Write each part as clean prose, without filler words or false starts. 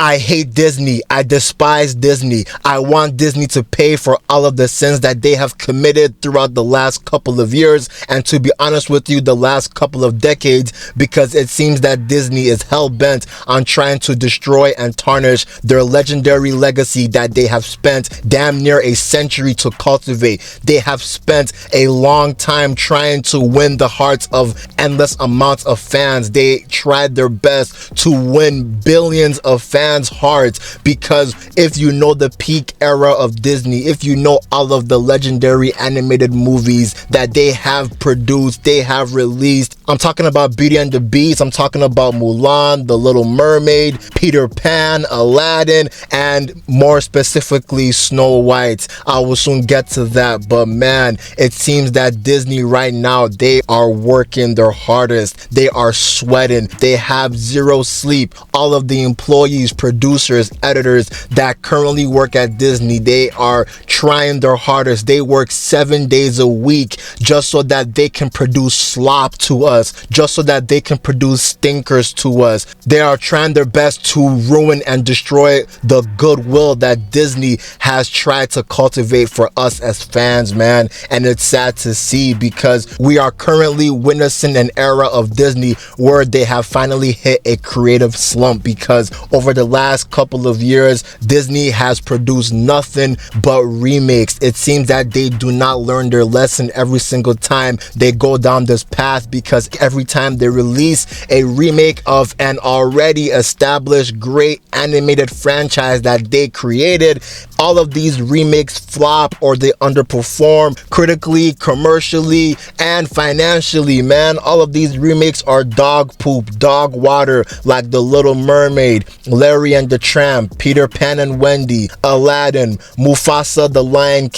I hate Disney. I despise Disney. I want Disney to pay for all of the sins that they have committed throughout the last couple of years, and to be honest with you, the last couple of decades, because it seems that Disney is hell-bent on trying to destroy and tarnish their legendary legacy that they have spent damn near a century to cultivate. They have spent a long time trying to win the hearts of endless amounts of fans. They tried their best to win billions of fans' hearts, because if you know the peak era of Disney, if you know all of the legendary animated movies that they have produced, they have released, I'm talking about Beauty and the Beast, I'm talking about Mulan, The Little Mermaid, Peter Pan, Aladdin, and more specifically Snow White. I will soon get to that, but man, it seems that Disney right now, they are working their hardest. They are sweating. They have zero sleep. All of the employees, producers, editors that currently work at Disney, they are trying their hardest. They work 7 days a week just so that they can produce slop to us, just so that they can produce stinkers to us. They are trying their best to ruin and destroy the goodwill that Disney has tried to cultivate for us as fans, man. And it's sad to see, because we are currently witnessing an era of Disney where they have finally hit a creative slump, because over the last couple of years, Disney has produced nothing but remakes. It seems that they do not learn their lesson every single time they go down this path, because every time they release a remake of an already established great animated franchise that they created, all of these remakes flop or they underperform critically, commercially, and financially, man. All of these remakes are dog poop, dog water, like The Little Mermaid, Larry and the Tramp, Peter Pan and Wendy, Aladdin, Mufasa the Lion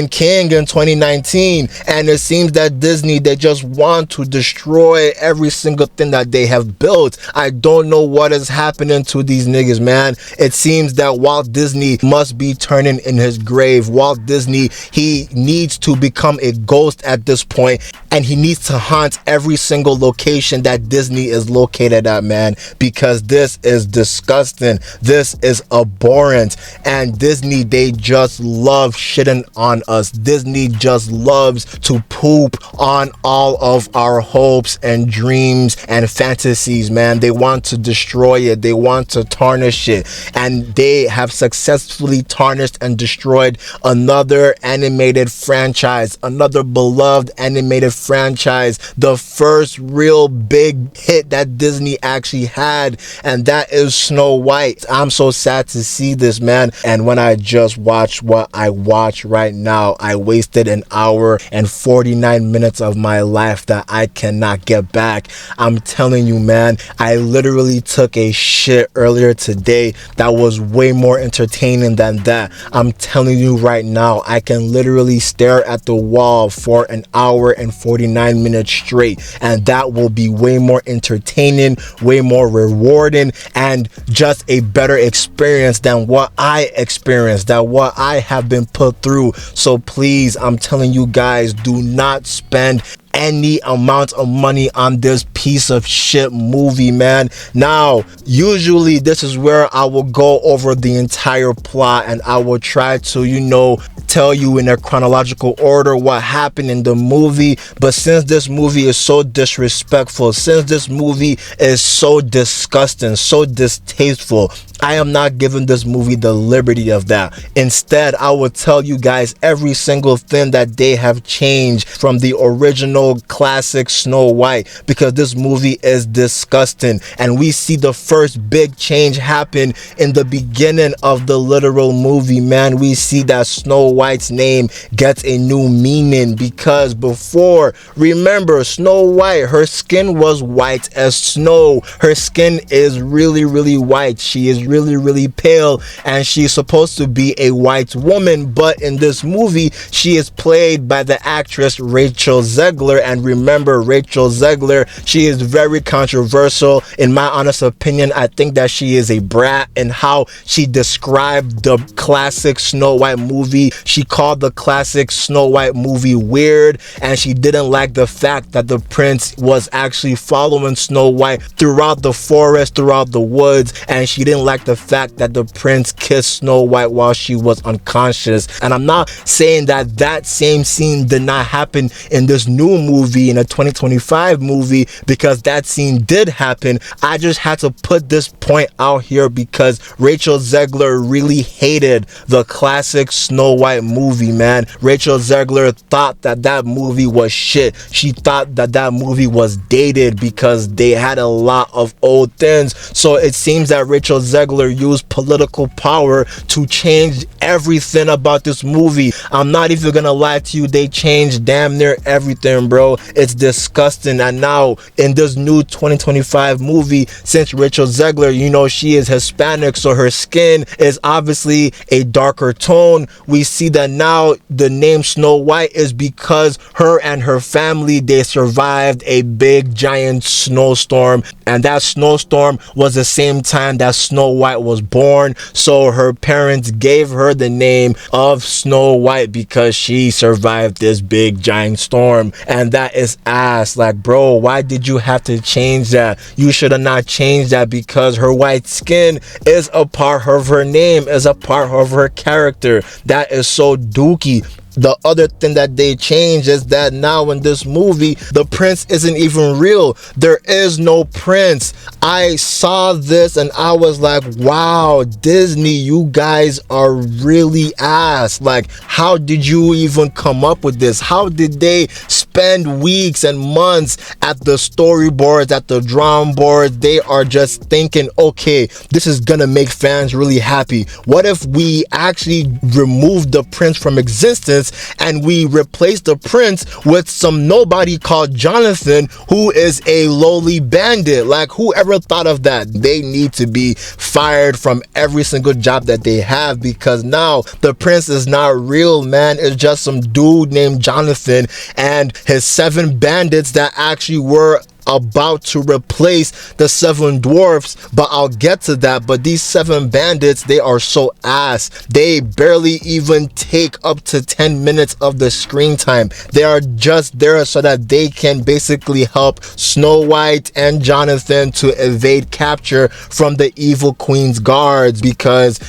King in 2019. And it seems that Disney, they just want to destroy every single thing that they have built. I don't know what is happening to these niggas, man. It seems that Walt Disney must be turning in his grave. Walt Disney, he needs to become a ghost at this point, and he needs to haunt every single location that Disney is located at, man, because this is disgusting. This is abhorrent. And Disney, they just love shitting on us. Disney just loves to poop on all of our hopes and dreams and fantasies, man. They want to destroy it. They want to tarnish it. And they have successfully tarnished and destroyed another animated franchise, another beloved animated franchise, the first real big hit that Disney actually had, and that is Snow White. I'm so sad to see this, man. And when I just watched what I watch right now, I wasted an hour and 49 minutes of my life that I cannot get back. I'm telling you, man, I literally took a shit earlier today that was way more entertaining than that. I'm telling you right now, I can literally stare at the wall for an hour and 49 minutes straight, and that will be way more entertaining, way more rewarding, and just a better experience than what I experienced, than what I have been put through. So please, I'm telling you guys, do not spend any amount of money on this piece of shit movie, man. Now, usually this is where I will go over the entire plot, and I will try to, tell you in a chronological order what happened in the movie. But since this movie is so disrespectful, since this movie is so disgusting, so distasteful, I am not giving this movie the liberty of that. Instead, I will tell you guys every single thing that they have changed from the original classic Snow White, because this movie is disgusting. And we see the first big change happen in the beginning of the literal movie, man. We see that Snow White's name gets a new meaning, because before, remember, Snow White, her skin was white as snow. Her skin is really, really white. She is really, really pale, and she's supposed to be a white woman. But in this movie, she is played by the actress Rachel Zegler. And remember, Rachel Zegler, she is very controversial. In my honest opinion, I think that she is a brat in how she described the classic Snow White movie. She called the classic Snow White movie weird, and she didn't like the fact that the prince was actually following Snow White throughout the forest, throughout the woods, and she didn't like the fact that the prince kissed Snow White while she was unconscious. And I'm not saying that that same scene did not happen in this new movie, in a 2025 movie, because that scene did happen. I just had to put this point out here because Rachel Zegler really hated the classic Snow White movie, man. Rachel Zegler thought that that movie was shit. She thought that that movie was dated because they had a lot of old things. So it seems that Rachel Zegler used political power to change everything about this movie. I'm not even gonna lie to you, they changed damn near everything, bro. It's disgusting. And now in this new 2025 movie, since Rachel Zegler, you know, she is Hispanic, so her skin is obviously a darker tone. We see that now the name Snow White is because her and her family, they survived a big giant snowstorm, and that snowstorm was the same time that Snow White was born. So her parents gave her the name of Snow White because she survived this big giant storm. And that is ass. Like, bro, why did you have to change that? You should have not changed that, because her white skin is a part of her name, is a part of her character. That is so dookie. The other thing that they changed is that now in this movie, the prince isn't even real. There is no prince. I saw this and I was like, wow, Disney, you guys are really ass. Like, how did you even come up with this? How did they spend weeks and months at the storyboards, at the drawing boards? They are just thinking, okay, this is gonna make fans really happy. What if we actually remove the prince from existence and we replace the prince with some nobody called Jonathan, who is a lowly bandit? Like, whoever thought of that? They need to be fired from every single job that they have, because now the prince is not real, man. It's just some dude named Jonathan and his 7 bandits that actually were about to replace the 7 dwarves, but I'll get to that. But these 7 bandits, they are so ass. They barely even take up to 10 minutes of the screen time. They are just there so that they can basically help Snow White and Jonathan to evade capture from the evil queen's guards, because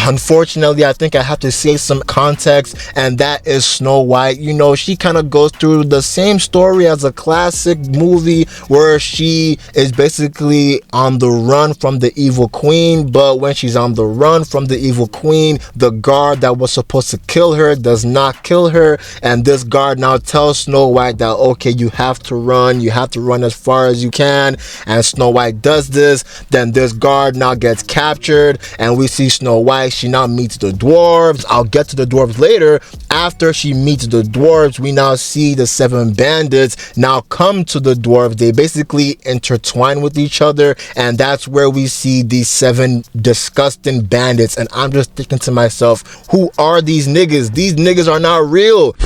unfortunately, I think I have to say some context, and that is Snow White. You know, she kind of goes through the same story as a classic movie where she is basically on the run from the evil queen. But when she's on the run from the evil queen, the guard that was supposed to kill her does not kill her, and this guard now tells Snow White that, okay, you have to run as far as you can. And Snow White does this. Then this guard now gets captured, and we see Snow White, she now meets the dwarves. I'll get to the dwarves later. After she meets the dwarves, we now see the 7 bandits now come to the dwarves. They basically intertwine with each other, and that's where we see these 7 disgusting bandits. And I'm just thinking to myself, who are these niggas? These niggas are not real.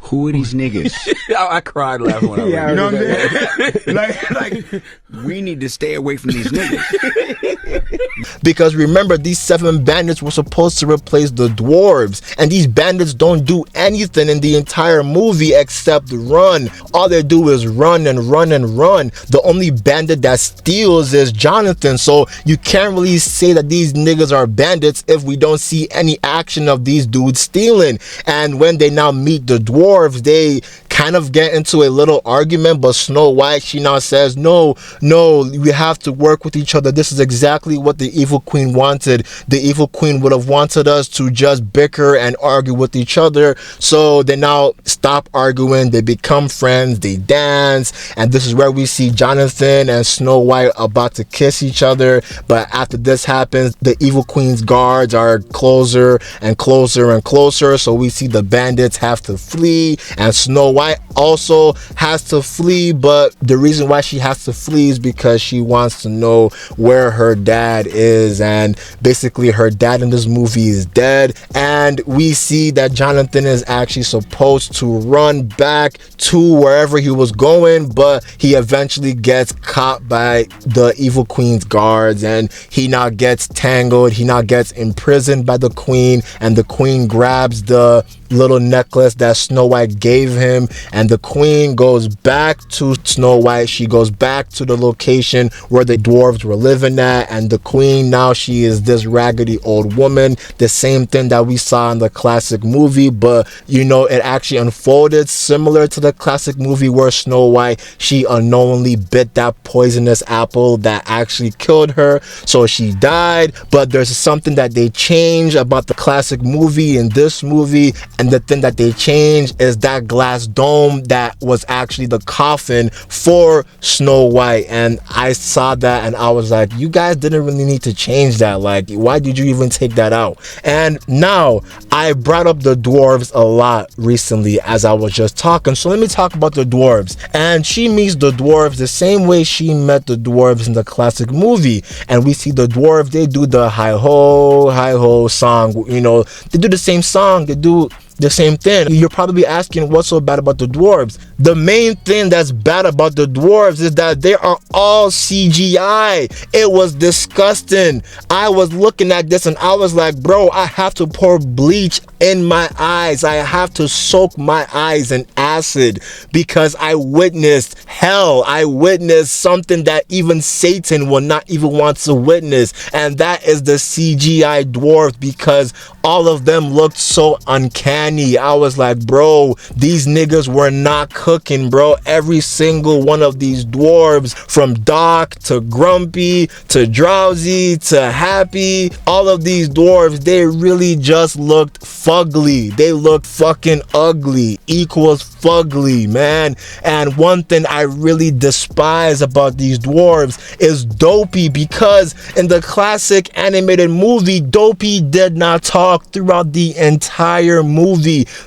Who are these niggas? I cried laughing when I read it. You know what I'm saying? like, we need to stay away from these niggas. Because remember, these 7 bandits were supposed to replace the dwarves, and these bandits don't do anything in the entire movie except run. All they do is run and run and run. The only bandit that steals is Jonathan. So you can't really say that these niggas are bandits if we don't see any action of these dudes stealing. And when they now meet the dwarves, they kind of get into a little argument, but Snow White, she now says, no, we have to work with each other. This is exactly what the evil queen wanted. The evil queen would have wanted us to just bicker and argue with each other. So they now stop arguing, they become friends, they dance, and this is where we see Jonathan and Snow White about to kiss each other. But after this happens, the evil queen's guards are closer and closer and closer, so we see the bandits have to flee, and Snow White also has to flee, but the reason why she has to flee is because she wants to know where her dad is, and basically her dad in this movie is dead. And we see that Jonathan is actually supposed to run back to wherever he was going, but he eventually gets caught by the evil queen's guards, and he now gets tangled, he now gets imprisoned by the queen, and the queen grabs the little necklace that Snow White gave him, and the queen goes back to Snow White. She goes back to the location where the dwarves were living at, and the queen now, she is this raggedy old woman, the same thing that we saw in the classic movie, but you know, it actually unfolded similar to the classic movie where Snow White, she unknowingly bit that poisonous apple that actually killed her, so she died. But there's something that they changed about the classic movie in this movie, and the thing that they changed is that glass dome that was actually the coffin for Snow White. And I saw that and I was like, you guys didn't really need to change that. Like, why did you even take that out? And now, I brought up the dwarves a lot recently as I was just talking, so let me talk about the dwarves. And she meets the dwarves the same way she met the dwarves in the classic movie, and we see the dwarves, they do the hi ho song, you know, they do the same song, they do the same thing. You're probably asking, what's so bad about the dwarves? The main thing that's bad about the dwarves is that they are all CGI. It was disgusting. I was looking at this and I was like, bro, I have to pour bleach in my eyes. I have to soak my eyes in acid because I witnessed hell. I witnessed something that even Satan will not even want to witness, and that is the CGI dwarves, because all of them looked so uncanny. I was like, bro, these niggas were not cooking, bro. Every single one of these dwarves, from Doc to Grumpy to Drowsy to Happy, all of these dwarves, they really just looked fugly. They looked fucking ugly. Equals fugly, man. And one thing I really despise about these dwarves is Dopey, because in the classic animated movie, Dopey did not talk throughout the entire movie.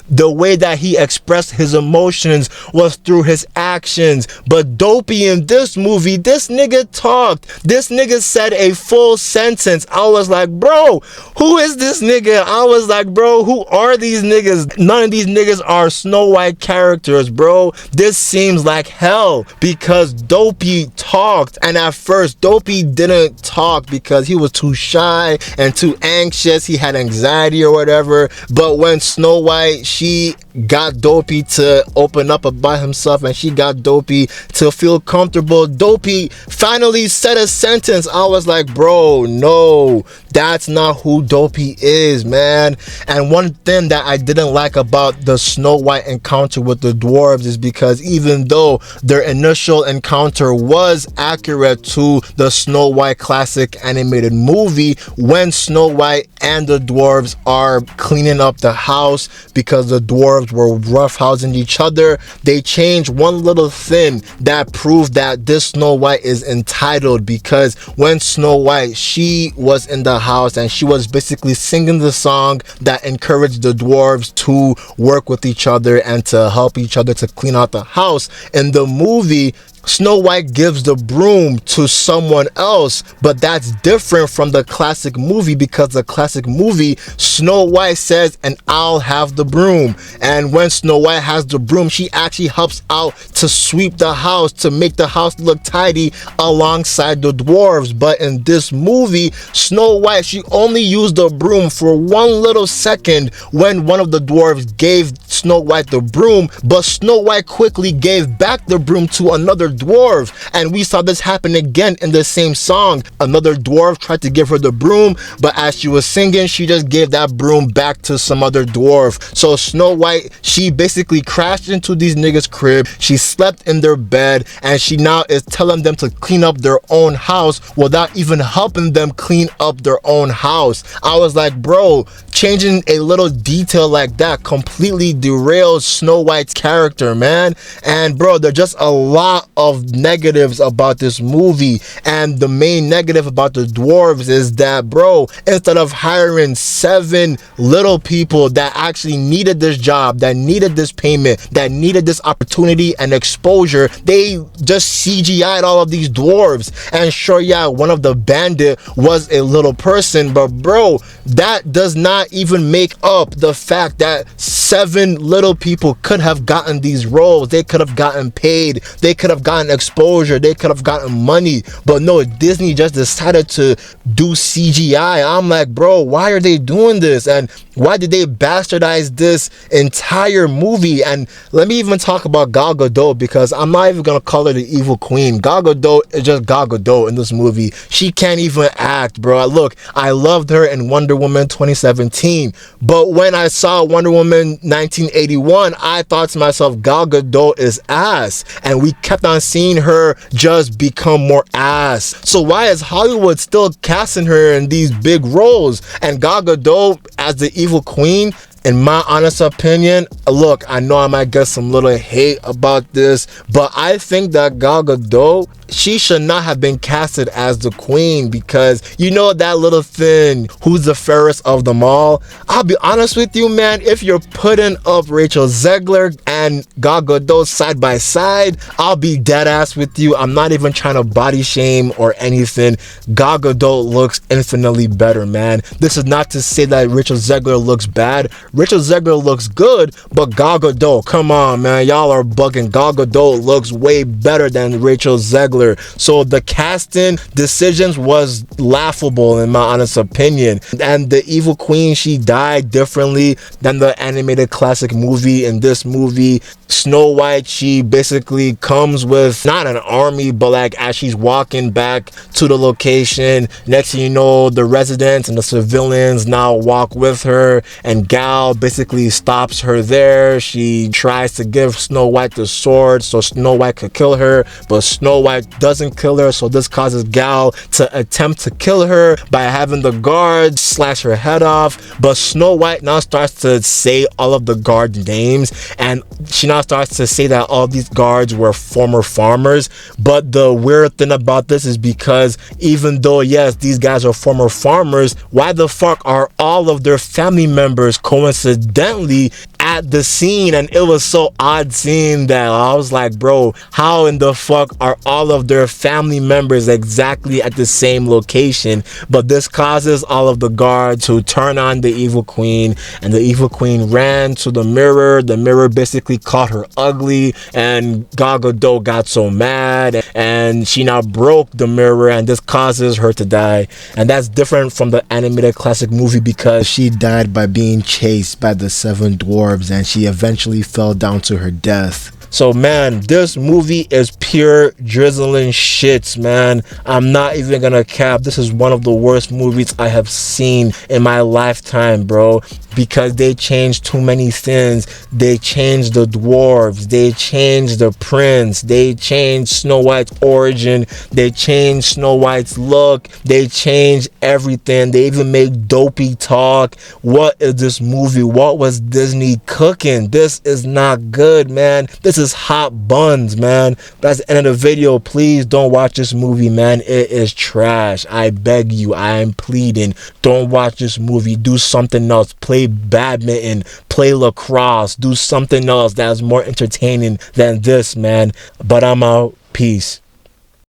The way that he expressed his emotions was through his actions. But Dopey in this movie, this nigga talked. This nigga said a full sentence. I was like, bro, who is this nigga? I was like, bro, who are these niggas? None of these niggas are Snow White characters, bro. This seems like hell because Dopey talked, and at first Dopey didn't talk because he was too shy and too anxious. He had anxiety or whatever. But when Snow White, she got Dopey to open up about himself and she got Dopey to feel comfortable, Dopey finally said a sentence. I was like, bro, no, that's not who Dopey is, man. And one thing that I didn't like about the Snow White encounter with the dwarves is because even though their initial encounter was accurate to the Snow White classic animated movie, when Snow White and the dwarves are cleaning up the house because the dwarves were roughhousing each other, they changed one little thing that proved that this Snow White is entitled. Because when Snow White, she was in the house and she was basically singing the song that encouraged the dwarves to work with each other and to help each other to clean out the house. In the movie, Snow White gives the broom to someone else, but that's different from the classic movie, because the classic movie, Snow White says, and I'll have the broom. And when Snow White has the broom, she actually helps out to sweep the house, to make the house look tidy alongside the dwarves. But in this movie, Snow White, she only used the broom for one little second when one of the dwarves gave Snow White the broom, but Snow White quickly gave back the broom to another dwarf. And we saw this happen again in the same song. Another dwarf tried to give her the broom, but as she was singing, she just gave that broom back to some other dwarf. So Snow White, she basically crashed into these niggas' crib, she slept in their bed, and she now is telling them to clean up their own house without even helping them clean up their own house. I was like, bro, changing a little detail like that completely derails Snow White's character, man. And bro, there's just a lot of negatives about this movie, and the main negative about the dwarves is that, bro, instead of hiring 7 little people that actually needed this job, that needed this payment, that needed this opportunity and exposure, they just CGI'd all of these dwarves. And sure, yeah, one of the bandit was a little person, but bro, that does not even make up the fact that 7 little people could have gotten these roles. They could have gotten paid, they could have gotten exposure, they could have gotten money. But no, Disney just decided to do CGI. I'm like, bro, why are they doing this? And why did they bastardize this entire movie? And let me even talk about Gal Gadot, because I'm not even gonna call her the evil queen. Gal Gadot is just Gal Gadot in this movie. She can't even act, bro. Look, I loved her in Wonder Woman 2017, but when I saw Wonder Woman 1981, I thought to myself, Gal Gadot is ass, and we kept on seeing her just become more ass. So why is Hollywood still casting her in these big roles? And Gal Gadot as the evil queen, in my honest opinion, look, I know I might get some little hate about this, but I think that Gal Gadot, she should not have been casted as the queen, because you know that little thing, who's the fairest of them all? I'll be honest with you, man, if you're putting up Rachel Zegler and Gal Gadot side by side, I'll be dead ass with you. I'm not even trying to body shame or anything. Gal Gadot looks infinitely better, man. This is not to say that Rachel Zegler looks bad. Rachel Zegler looks good, but Gal Gadot, come on, man, y'all are bugging. Gal Gadot looks way better than Rachel Zegler. So the casting decisions was laughable in my honest opinion. And the evil queen, she died differently than the animated classic movie. In this movie, Snow White, she basically comes with not an army, but like as she's walking back to the location, next thing you know, the residents and the civilians now walk with her, and Gal basically stops her there. She tries to give Snow White the sword so Snow White could kill her, but Snow White doesn't kill her, so this causes Gal to attempt to kill her by having the guards slash her head off. But Snow White now starts to say all of the guard names, and she now starts to say that all these guards were former farmers. But the weird thing about this is, because even though yes, these guys are former farmers, why the fuck are all of their family members coincidentally at the scene? And it was so odd seeing that. I was like, bro, how in the fuck are all of their family members exactly at the same location? But this causes all of the guards to turn on the evil queen, and the evil queen ran to the mirror. The mirror basically called her ugly, and Gal Gadot got so mad, and she now broke the mirror, and this causes her to die. And that's different from the animated classic movie, because she died by being chased by the 7 dwarves, and she eventually fell down to her death. So man, this movie is pure drizzling shits, man. I'm not even gonna cap. This is one of the worst movies I have seen in my lifetime, bro, because they changed too many things. They changed the dwarves, they changed the prince, they changed Snow White's origin, they changed Snow White's look, they changed everything. They even made Dopey talk. What is this movie? What was Disney cooking? This is not good, man. This is hot buns, man. That's the end of the video. Please don't watch this movie, man. It is trash. I beg you, I am pleading, don't watch this movie. Do something else. Play badminton, play lacrosse, do something else that's more entertaining than this, man. But I'm out. Peace.